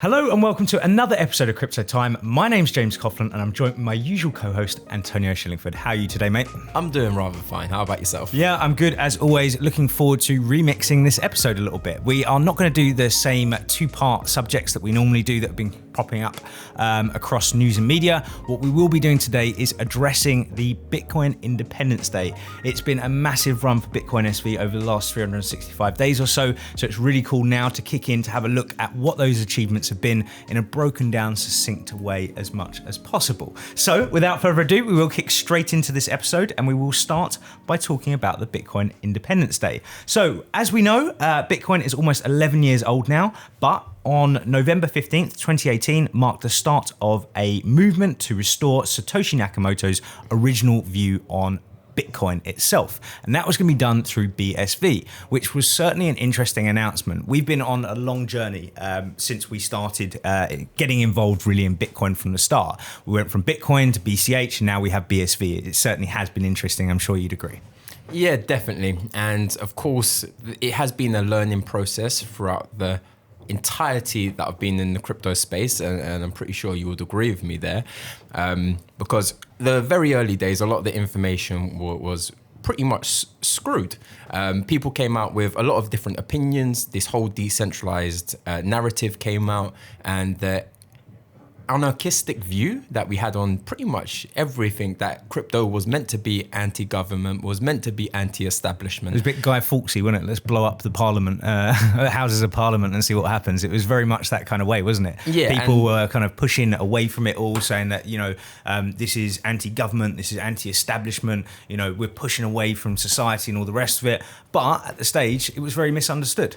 Hello and welcome to another episode of CryptoTime. My name's James Coughlan and I'm joined with my usual co-host, Antonio Shillingford. How are you today, mate? I'm doing rather fine. How about yourself? Yeah, I'm good as always. Looking forward to remixing this episode a little bit. We are not going to do the same two-part subjects that we normally do that have been popping up across news and media. What we will be doing today is addressing the Bitcoin Independence Day. It's been a massive run for Bitcoin SV over the last 365 days or so it's really cool now to kick in to have a look at what those achievements have been in a broken down, succinct way as much as possible. So without further ado, we will kick straight into this episode and we will start by talking about the Bitcoin Independence Day. So as we know, Bitcoin is almost 11 years old now, but on November 15th, 2018 marked the start of a movement to restore Satoshi Nakamoto's original view on Bitcoin itself. And that was going to be done through BSV, which was certainly an interesting announcement. We've been on a long journey since we started getting involved really in Bitcoin from the start. We went from Bitcoin to BCH and now we have BSV. It certainly has been interesting. I'm sure you'd agree. Yeah, definitely. And of course, it has been a learning process throughout the entirety that I've been in the crypto space, and I'm pretty sure you would agree with me there, because the very early days, a lot of the information was pretty much screwed. People came out with a lot of different opinions. This whole decentralized narrative came out, and the anarchistic view that we had on pretty much everything, that crypto was meant to be anti-government, was meant to be anti-establishment. It was a bit Guy Fawkesy, wasn't it? Let's blow up the parliament, houses of parliament and see what happens. It was very much that kind of way, wasn't it? Yeah. People were kind of pushing away from it all, saying that, this is anti-government, this is anti-establishment, we're pushing away from society and all the rest of it. But at the stage, it was very misunderstood.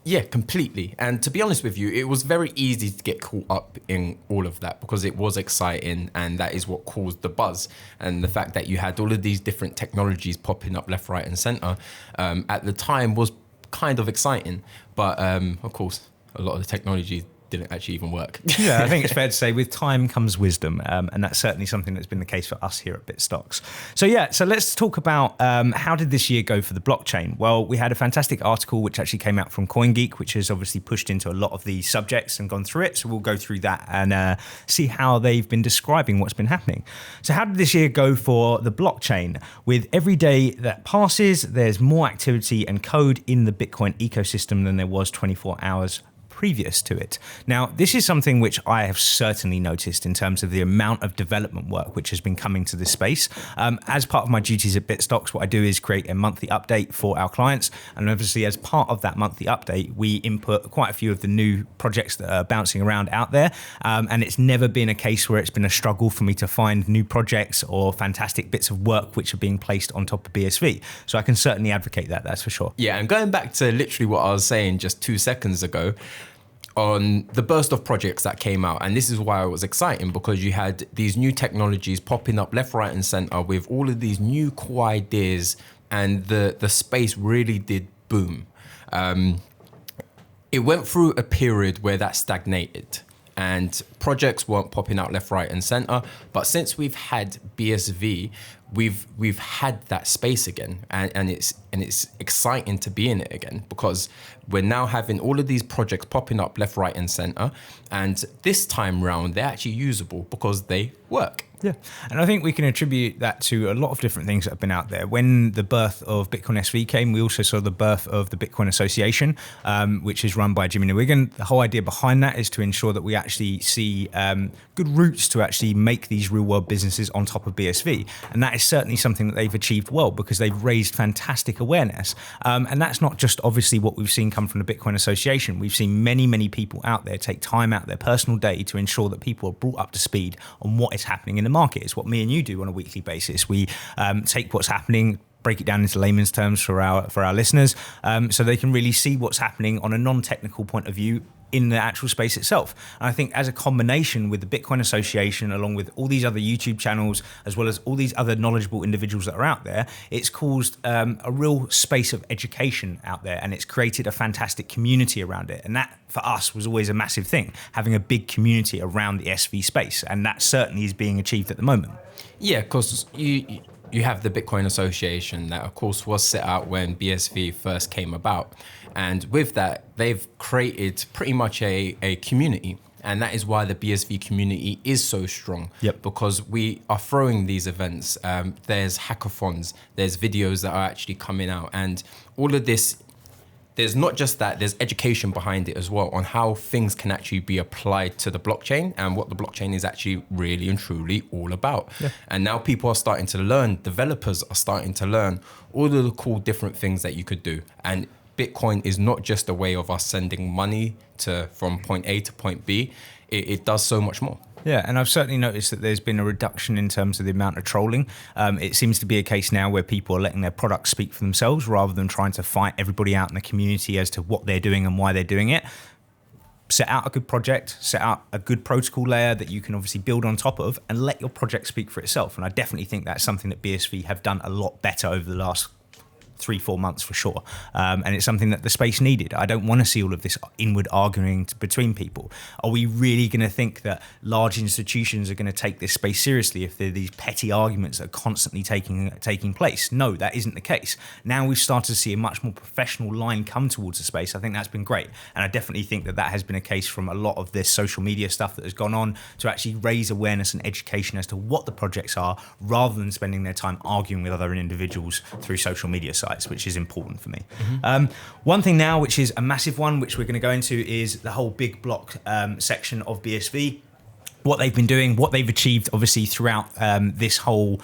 Yeah, completely. And to be honest with you, it was very easy to get caught up in all of that because it was exciting, and that is what caused the buzz. And the fact that you had all of these different technologies popping up left, right and center at the time was kind of exciting. But of course, a lot of the technology didn't actually even work. Yeah, I think it's fair to say with time comes wisdom, and that's certainly something that's been the case for us here at Bitstocks. So let's talk about how did this year go for the blockchain? Well, we had a fantastic article which actually came out from CoinGeek, which has obviously pushed into a lot of these subjects and gone through it. So we'll go through that and see how they've been describing what's been happening. So how did this year go for the blockchain? With every day that passes, there's more activity and code in the Bitcoin ecosystem than there was 24 hours previous to it. Now, this is something which I have certainly noticed in terms of the amount of development work which has been coming to this space. As part of my duties at Bitstocks, what I do is create a monthly update for our clients. And obviously, as part of that monthly update, we input quite a few of the new projects that are bouncing around out there. And it's never been a case where it's been a struggle for me to find new projects or fantastic bits of work which are being placed on top of BSV. So I can certainly advocate that, that's for sure. Yeah, and going back to literally what I was saying just 2 seconds ago, on the burst of projects that came out. And this is why it was exciting, because you had these new technologies popping up left, right and center with all of these new cool ideas, and the space really did boom. It went through a period where that stagnated and projects weren't popping out left, right and center. But since we've had BSV, we've had that space again, and it's exciting to be in it again, because we're now having all of these projects popping up left, right and center, and this time round they're actually usable because they work. Yeah, and I think we can attribute that to a lot of different things that have been out there. When the birth of Bitcoin SV came, we also saw the birth of the Bitcoin Association, which is run by Jimmy Newiggan. The whole idea behind that is to ensure that we actually see good routes to actually make these real world businesses on top of BSV. And that is certainly something that they've achieved well, because they've raised fantastic awareness. And that's not just obviously what we've seen come from the Bitcoin Association. We've seen many, many people out there take time out of their personal day to ensure that people are brought up to speed on what is happening in the market. It's what me and you do on a weekly basis. We take what's happening, break it down into layman's terms for our listeners, so they can really see what's happening on a non-technical point of view in the actual space itself. And I think as a combination with the Bitcoin Association, along with all these other YouTube channels, as well as all these other knowledgeable individuals that are out there, it's caused a real space of education out there, and it's created a fantastic community around it. And that, for us, was always a massive thing, having a big community around the SV space. And that certainly is being achieved at the moment. Yeah, because you have the Bitcoin Association that, of course, was set out when BSV first came about. And with that, they've created pretty much a community. And that is why the BSV community is so strong. Yep. Because we are throwing these events. There's hackathons, there's videos that are actually coming out. And all of this, there's not just that, there's education behind it as well on how things can actually be applied to the blockchain and what the blockchain is actually really and truly all about. Yeah. And now people are starting to learn, developers are starting to learn all of the cool different things that you could do. And Bitcoin is not just a way of us sending money from point A to point B. It does so much more. Yeah, and I've certainly noticed that there's been a reduction in terms of the amount of trolling. It seems to be a case now where people are letting their products speak for themselves rather than trying to fight everybody out in the community as to what they're doing and why they're doing it. Set out a good project, set out a good protocol layer that you can obviously build on top of, and let your project speak for itself. And I definitely think that's something that BSV have done a lot better over the last 3-4 months for sure. And it's something that the space needed. I don't want to see all of this inward arguing between people. Are we really going to think that large institutions are going to take this space seriously if there are these petty arguments that are constantly taking place? No, that isn't the case. Now we've started to see a much more professional line come towards the space. I think that's been great. And I definitely think that has been a case from a lot of this social media stuff that has gone on to actually raise awareness and education as to what the projects are rather than spending their time arguing with other individuals through social media sites, which is important for me. Mm-hmm. One thing now, which is a massive one, which we're going to go into, is the whole big block section of BSV. What they've been doing, what they've achieved, obviously, throughout this whole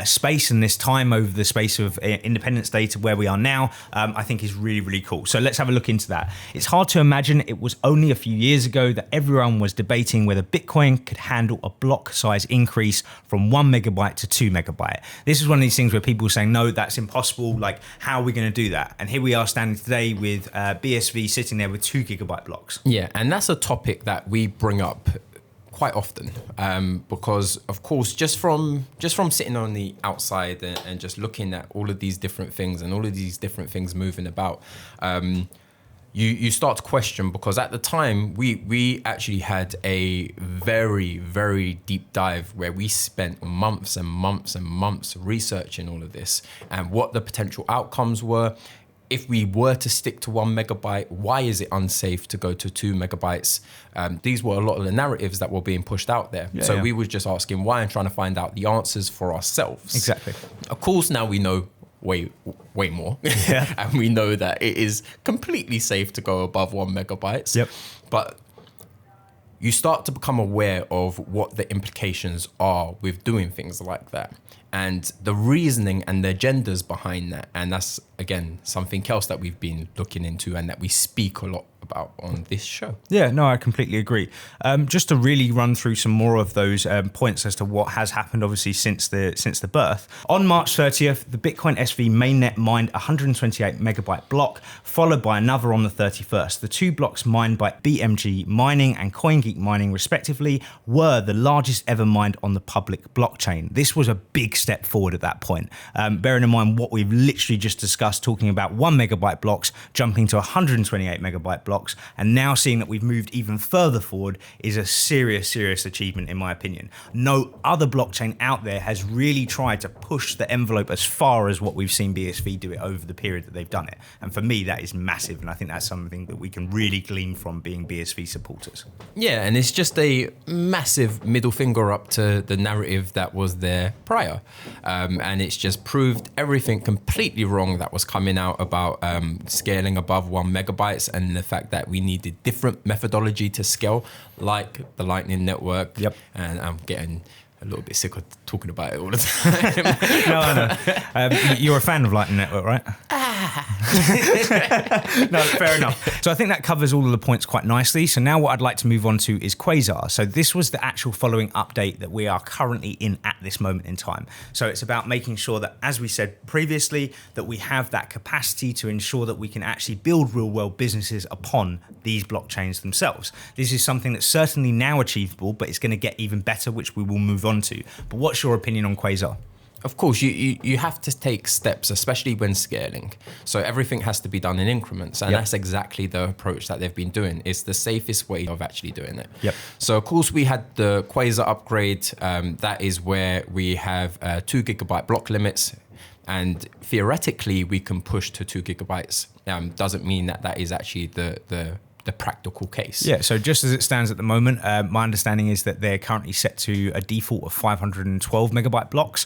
space and this time over the space of Independence Day to where we are now, I think is really, really cool. So let's have a look into that. It's hard to imagine it was only a few years ago that everyone was debating whether Bitcoin could handle a block size increase from 1 megabyte to 2 megabyte. This is one of these things where people were saying, no, that's impossible. Like, how are we going to do that? And here we are standing today with BSV sitting there with 2 gigabyte blocks. Yeah, and that's a topic that we bring up quite often, because of course, just from sitting on the outside and just looking at all of these different things and all of these different things moving about, you start to question, because at the time we actually had a very, very deep dive where we spent months and months and months researching all of this and what the potential outcomes were. If we were to stick to 1 megabyte, why is it unsafe to go to 2 megabytes? These were a lot of the narratives that were being pushed out there. So we were just asking why and trying to find out the answers for ourselves. Exactly. Of course, now we know way more. Yeah. And we know that it is completely safe to go above 1 megabytes. Yep. But you start to become aware of what the implications are with doing things like that, and the reasoning and the agendas behind that. And that's, again, something else that we've been looking into and that we speak a lot about on this show. Yeah, no, I completely agree. Just to really run through some more of those points as to what has happened, obviously, since the birth. On March 30th, the Bitcoin SV mainnet mined 128 megabyte block, followed by another on the 31st. The 2 blocks mined by BMG Mining and CoinGeek Mining, respectively, were the largest ever mined on the public blockchain. This was a big step forward at that point. Bearing in mind what we've literally just discussed, talking about 1 megabyte blocks, jumping to 128 megabyte blocks, and now seeing that we've moved even further forward is a serious achievement, in my opinion. No other blockchain out there has really tried to push the envelope as far as what we've seen BSV do it over the period that they've done it. And for me, that is massive, and I think that's something that we can really glean from being BSV supporters. Yeah, and it's just a massive middle finger up to the narrative that was there prior. And it's just proved everything completely wrong that was coming out about scaling above 1 megabytes and the fact that we needed different methodology to scale, like the Lightning Network. Yep. And I'm getting a little bit sick of talking about it all the time. No, I know. You're a fan of Lightning Network, right? No, fair enough. So I think that covers all of the points quite nicely. So now what I'd like to move on to is Quasar. So this was the actual following update that we are currently in at this moment in time. So it's about making sure that, as we said previously, that we have that capacity to ensure that we can actually build real world businesses upon these blockchains themselves. This is something that's certainly now achievable, but it's going to get even better, which we will move on to. But what's your opinion on Quasar? Of course, you have to take steps, especially when scaling. So everything has to be done in increments. And that's exactly the approach that they've been doing. It's the safest way of actually doing it. Yep. So, of course, we had the Quasar upgrade. That is where we have 2 gigabyte block limits. and theoretically we can push to 2 gigabytes. Doesn't mean that is actually the practical case. Yeah, so just as it stands at the moment, my understanding is that they're currently set to a default of 512 megabyte blocks,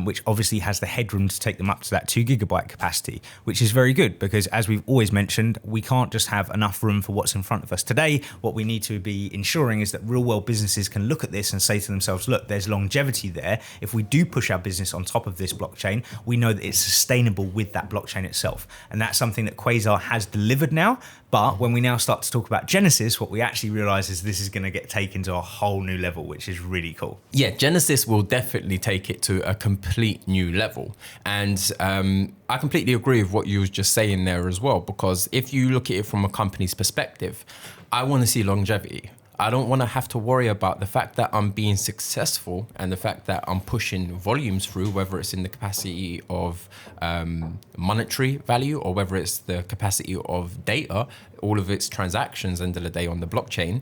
which obviously has the headroom to take them up to that 2 gigabyte capacity, which is very good because, as we've always mentioned, we can't just have enough room for what's in front of us today. What we need to be ensuring is that real world businesses can look at this and say to themselves, look, there's longevity there. If we do push our business on top of this blockchain, we know that it's sustainable with that blockchain itself. And that's something that Quasar has delivered now. But when we now start to talk about Genesis, what we actually realize is this is going to get taken to a whole new level, which is really cool. Yeah, Genesis will definitely take it to a complete new level. And I completely agree with what you were just saying there as well, because if you look at it from a company's perspective, I want to see longevity. I don't want to have to worry about the fact that I'm being successful and the fact that I'm pushing volumes through, whether it's in the capacity of monetary value or whether it's the capacity of data, all of its transactions end of the day on the blockchain.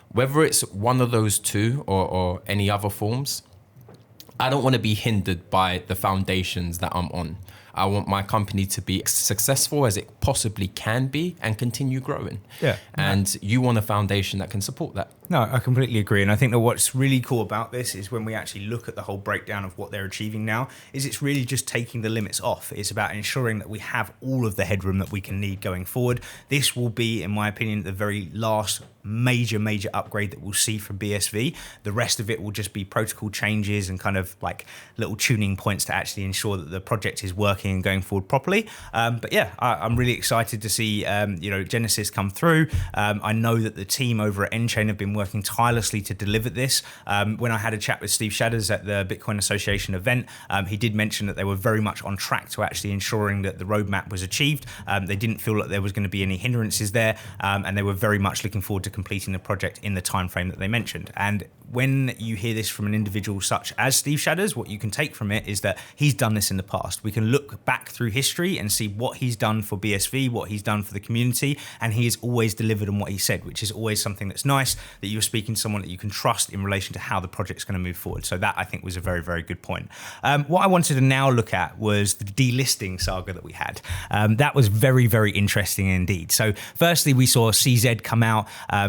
Whether it's one of those two or any other forms, I don't want to be hindered by the foundations that I'm on. I want my company to be successful as it possibly can be and continue growing. Yeah. And you want a foundation that can support that. No, I completely agree. And I think that what's really cool about this is when we actually look at the whole breakdown of what they're achieving now, is it's really just taking the limits off. It's about ensuring that we have all of the headroom that we can need going forward. This will be, in my opinion, the very last major upgrade that we'll see from BSV. The rest of it will just be protocol changes and kind of like little tuning points to actually ensure that the project is working and going forward properly. But yeah, I'm really excited to see Genesis come through. I know that the team over at Enchain have been working tirelessly to deliver this. When I had a chat with Steve Shadders at the Bitcoin Association event, he did mention that they were very much on track to actually ensuring that the roadmap was achieved. They didn't feel that there was going to be any hindrances there, and they were very much looking forward to completing the project in the time frame that they mentioned. And when you hear this from an individual such as Steve Shadders, what you can take from it is that he's done this in the past. We can look back through history and see what he's done for BSV, what he's done for the community, and he has always delivered on what he said, which is always something that's nice, that you're speaking to someone that you can trust in relation to how the project's going to move forward. So that, I think, was a very good point. What I wanted to now look at was the delisting saga that we had. That was very interesting indeed. So firstly, we saw CZ come out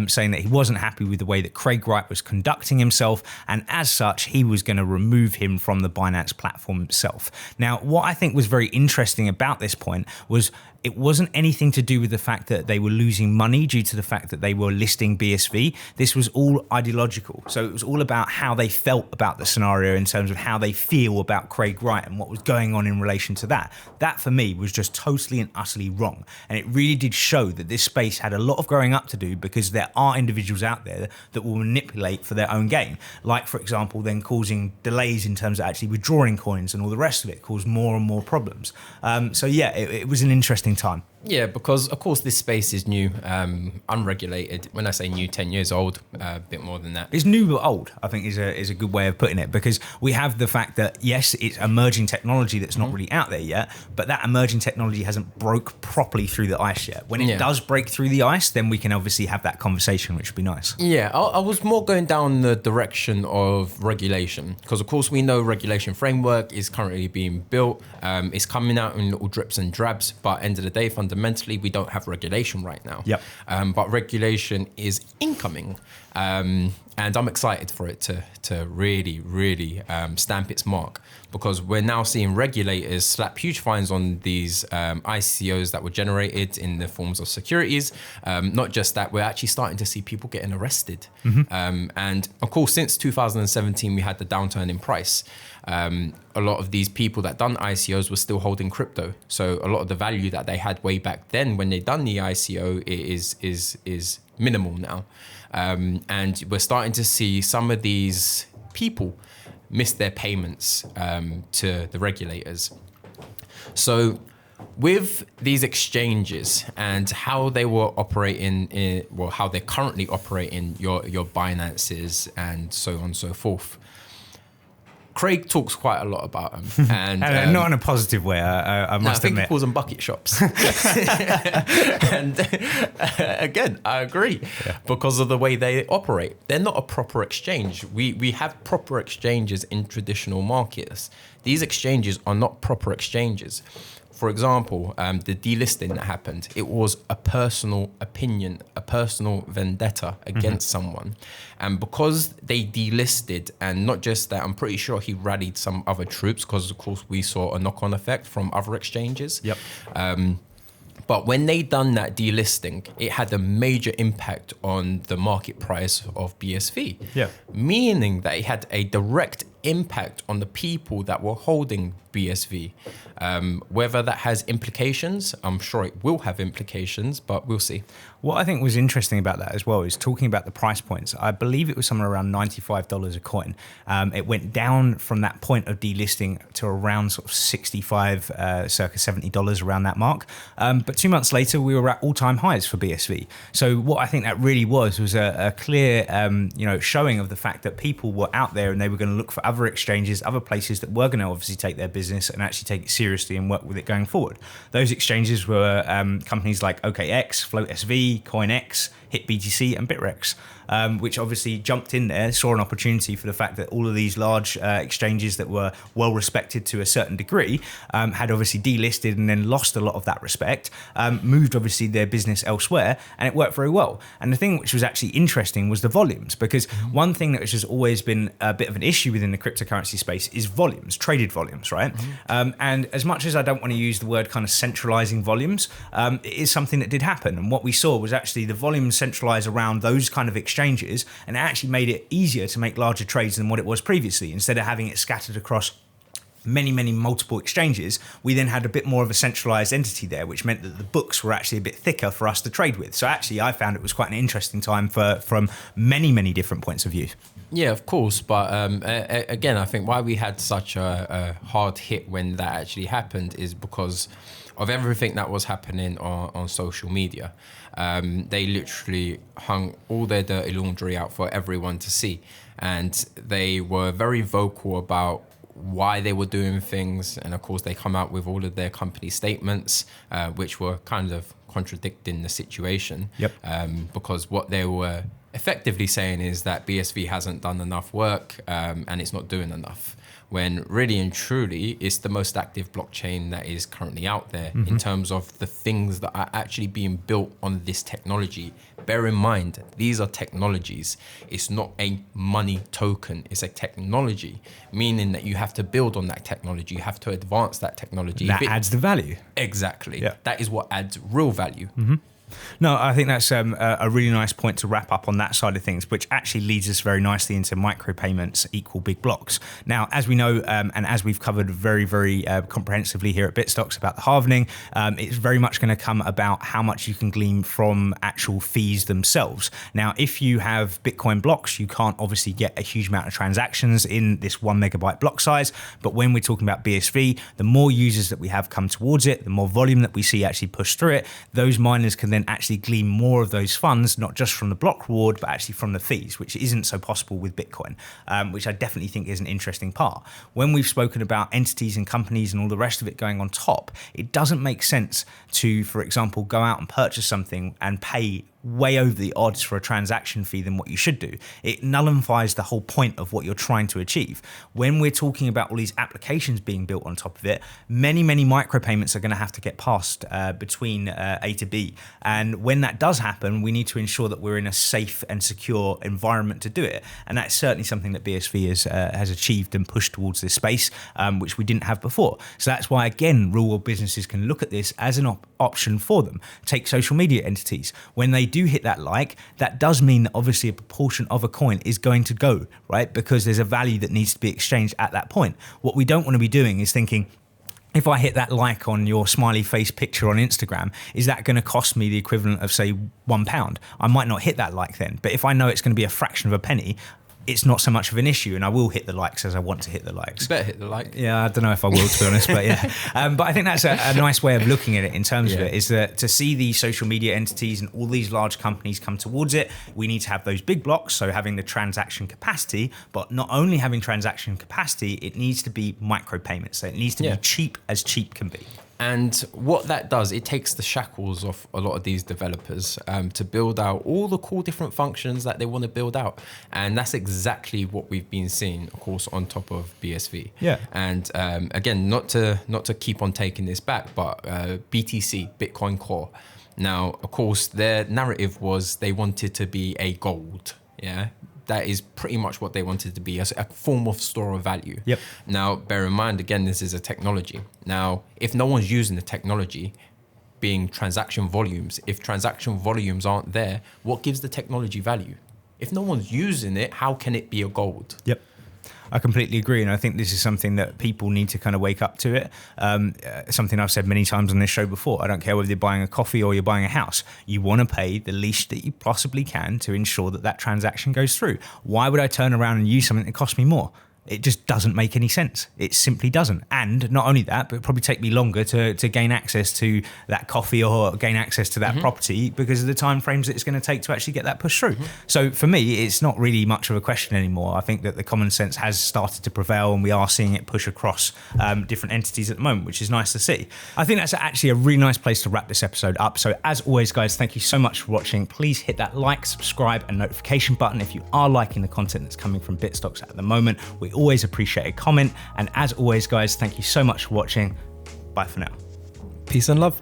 saying that he wasn't happy with the way that Craig Wright was conducting himself, and as such, he was going to remove him from the Binance platform itself. Now, what I think was very interesting about this point was it wasn't anything to do with the fact that they were losing money due to the fact that they were listing BSV. This was all ideological. So it was all about how they felt about the scenario in terms of how they feel about Craig Wright and what was going on in relation to that. That, for me, was just totally and utterly wrong. And it really did show that this space had a lot of growing up to do, because there are individuals out there that will manipulate for their own gain. Like, for example, then causing delays in terms of actually withdrawing coins and all the rest of it, caused more and more problems. So yeah, it was an interesting time. Yeah, because of course this space is new, unregulated. When I say new, 10 years old, a bit more than that. It's new but old, I think is a good way of putting it, because we have the fact that, yes, it's emerging technology that's not really out there yet, but that emerging technology hasn't broke properly through the ice yet. When it does break through the ice, then we can obviously have that conversation, which would be nice. Yeah, I was more going down the direction of regulation, because of course we know regulation framework is currently being built. It's coming out in little drips and drabs, but end of the day, fundamentally, we don't have regulation right now. Yep. But regulation is incoming. And I'm excited for it to really stamp its mark, because we're now seeing regulators slap huge fines on these ICOs that were generated in the forms of securities. Not just that, we're actually starting to see people getting arrested. And of course, since 2017, we had the downturn in price. A lot of these people that done ICOs were still holding crypto. So a lot of the value that they had way back then when they done the ICO is minimal now. And we're starting to see some of these people miss their payments to the regulators. So with these exchanges and how they were operating, how they're currently operating your Binances and so on and so forth, Craig talks quite a lot about them, and not in a positive way. I must I think admit. he calls them bucket shops. And again, I agree, because of the way they operate. They're not a proper exchange. We have proper exchanges in traditional markets. These exchanges are not proper exchanges. For example, the delisting that happened, it was a personal opinion, a personal vendetta against someone. And because they delisted, and not just that, I'm pretty sure he rallied some other troops, because of course we saw a knock-on effect from other exchanges. Yep. But when they done that delisting, it had a major impact on the market price of BSV. Yeah. Meaning that it had a direct impact on the people that were holding BSV. Whether that has implications, I'm sure it will have implications, but we'll see. What I think was interesting about that as well is talking about the price points. I believe it was somewhere around $95 a coin. It went down from that point of delisting to around sort of 65, circa $70 around that mark. But 2 months later, we were at all-time highs for BSV. So what I think that really was a clear, showing of the fact that people were out there and they were going to look for other exchanges, other places that were going to obviously take their business and actually take it seriously and work with it going forward. Those exchanges were companies like OKX, FloatSV, CoinX, HitBTC and Bitrex, which obviously jumped in there, saw an opportunity for the fact that all of these large exchanges that were well respected to a certain degree had obviously delisted and then lost a lot of that respect, moved obviously their business elsewhere, and it worked very well. And the thing which was actually interesting was the volumes, because one thing that has always been a bit of an issue within the cryptocurrency space is volumes, traded volumes, right? And as much as I don't want to use the word kind of centralizing volumes, it is something that did happen. And what we saw was actually the volumes centralize around those kind of exchanges, and it actually made it easier to make larger trades than what it was previously. Instead of having it scattered across many multiple exchanges, we then had a bit more of a centralized entity there, which meant that the books were actually a bit thicker for us to trade with. So actually I found it was quite an interesting time from many different points of view. Yeah, of course. But again, I think why we had such a hard hit when that actually happened is because of everything that was happening on social media. They literally hung all their dirty laundry out for everyone to see. And they were very vocal about why they were doing things. And of course, they come out with all of their company statements, which were kind of contradicting the situation. Yep. Because what they were effectively saying is that BSV hasn't done enough work and it's not doing enough. When really and truly, it's the most active blockchain that is currently out there in terms of the things that are actually being built on this technology. Bear in mind, these are technologies. It's not a money token. It's a technology, meaning that you have to build on that technology. You have to advance that technology. That adds the value. Exactly. Yeah. That is what adds real value. No, I think that's a really nice point to wrap up on that side of things, which actually leads us very nicely into micropayments equal big blocks. Now, as we know, and as we've covered very comprehensively here at Bitstocks about the halvening, it's very much going to come about how much you can glean from actual fees themselves. Now, if you have Bitcoin blocks, you can't obviously get a huge amount of transactions in this 1 megabyte block size. But when we're talking about BSV, the more users that we have come towards it, the more volume that we see actually push through it, those miners can then actually glean more of those funds, not just from the block reward, but actually from the fees, which isn't so possible with Bitcoin, which I definitely think is an interesting part. When we've spoken about entities and companies and all the rest of it going on top, it doesn't make sense to, for example, go out and purchase something and pay way over the odds for a transaction fee than what you should do. It nullifies the whole point of what you're trying to achieve. When we're talking about all these applications being built on top of it, many micropayments are going to have to get passed between A to B. And when that does happen, we need to ensure that we're in a safe and secure environment to do it. And that's certainly something that BSV has achieved and pushed towards this space, which we didn't have before. So that's why, again, real world businesses can look at this as an option for them. Take social media entities. When they do hit that like, that does mean that obviously a proportion of a coin is going to go, right? Because there's a value that needs to be exchanged at that point. What we don't want to be doing is thinking, if I hit that like on your smiley face picture on Instagram, is that going to cost me the equivalent of, say, £1? I might not hit that like then, but if I know it's going to be a fraction of a penny, it's not so much of an issue, and I will hit the likes as I want to hit the likes. You better hit the like. Yeah, I don't know if I will, to be honest, but yeah. But I think that's a nice way of looking at it in terms of it, is that to see these social media entities and all these large companies come towards it, we need to have those big blocks, so having the transaction capacity, but not only having transaction capacity, it needs to be micropayments. So it needs to be cheap as cheap can be. And what that does, it takes the shackles off a lot of these developers to build out all the cool different functions that they want to build out. And that's exactly what we've been seeing, of course, on top of BSV. Yeah. And again, not to keep on taking this back, but BTC, Bitcoin Core. Now, of course, their narrative was they wanted to be a gold. Yeah. That is pretty much what they wanted to be, as a form of store of value. Yep. Now, bear in mind, again, this is a technology. Now, if no one's using the technology, being transaction volumes, if transaction volumes aren't there, what gives the technology value? If no one's using it, how can it be a gold? Yep. I completely agree, and I think this is something that people need to kind of wake up to it. Something I've said many times on this show before. I don't care whether you're buying a coffee or you're buying a house. You want to pay the least that you possibly can to ensure that that transaction goes through. Why would I turn around and use something that costs me more? It just doesn't make any sense. It simply doesn't. And not only that, but it'll probably take me longer to gain access to that coffee or gain access to that property because of the time frames that it's going to take to actually get that pushed through. So for me, it's not really much of a question anymore. I think that the common sense has started to prevail, and we are seeing it push across different entities at the moment, which is nice to see. I think that's actually a really nice place to wrap this episode up. So as always, guys, thank you so much for watching. Please hit that like, subscribe, and notification button if you are liking the content that's coming from Bitstocks at the moment. We always appreciate a comment, and as always, guys, thank you so much for watching. Bye for now. Peace and love.